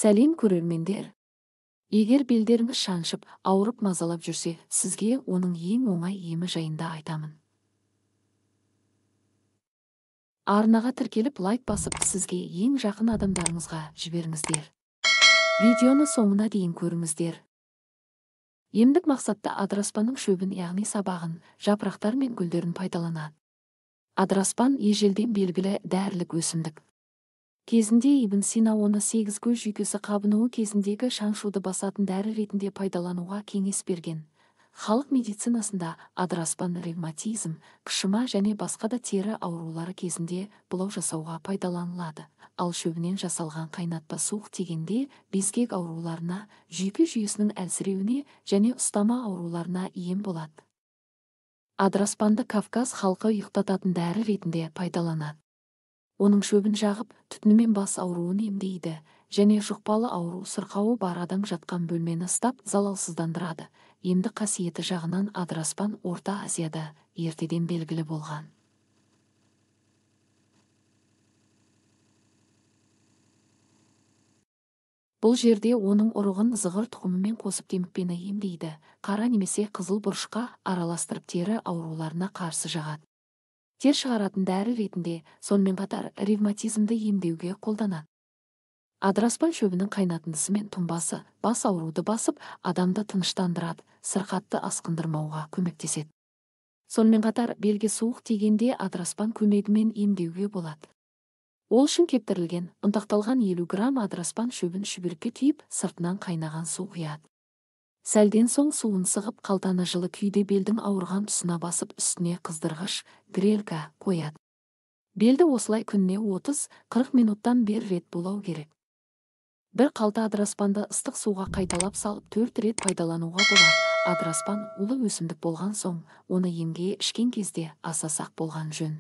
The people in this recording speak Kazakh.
Сәлем көрермендер. Егер белдеріңіз шаншып, ауырып мазалап жүрсе, сізге оның ең оңай емі жайында айтамын. Арнаға тіркеліп лайк басып, сізге ең жақын адамдарыңызға жіберіңіздер. Видеоны соңына дейін көріңіздер. Емдік мақсатта адыраспанның шөбін, яғни сабағын, жапырақтар мен гүлдерін пайдаланады. Адыраспан ежелден белгілі дәрілік өсімдік. Кезінде Ибн Сина оны 8 көз жүйкесі қабынуы кезіндегі шаншуды басатын дәрі ретінде пайдалануға кеңес берген. Халық медицинасында адыраспан ревматизм, қышыма және басқа да тері аурулары кезінде бұлау жасауға пайдаланылады. Ал шөбінен жасалған қайнатпа суық тигенде безгек ауруларына, жүйке жүйесінің әлсіреуіне және ұстама ауруларына ем болады. Адыраспанды Кавказ халқы ұйықтататын дәрі ретінде пайдаланады. Оның шөбін жағып, түтінімен бас ауруын емдейді және жұқпалы ауру сырқауы бар адам жатқан бөлмені ұстап залалсыздандырады. Емдік қасиеті жағынан адыраспан Орта Азияда ертеден белгілі болған. Бұл жерде оның ұрығын зығыр тұқымымен қосып демікпені емдейді. Қара немесе қызыл бұрышқа араластырып тері ауруларына қарсы жағады. Тер шығаратын дәрі ретінде, сонымен қатар ревматизмді емдеуге қолданады. Адыраспан шөбінің қайнатындысы мен тұнбасы бас ауруды басып, адамды тыныштандырады, сырқатты асқындырмауға көмектеседі. Сонымен қатар белге суық тигенде адыраспан көмегімен емдеуге болады. Ол үшін кептірілген, ұнтақталған 50 грамм адыраспан шөбін шүберекке түйіп, сыртынан қайнаған су құяды. Сәлден соң суын сығып, қалтаны жылы күйде белдің ауырған тұсына басып, үстіне қыздырғыш, грелка қояды. Белді осылай күніне 30-40 минуттан бер рет булау керек. Бір қалта адыраспанды ыстық суға қайталап салып 4 рет пайдалануға болады. Адыраспан улы өсімдік болған соң, оны емге ішкен кезде аса сақ болған жөн.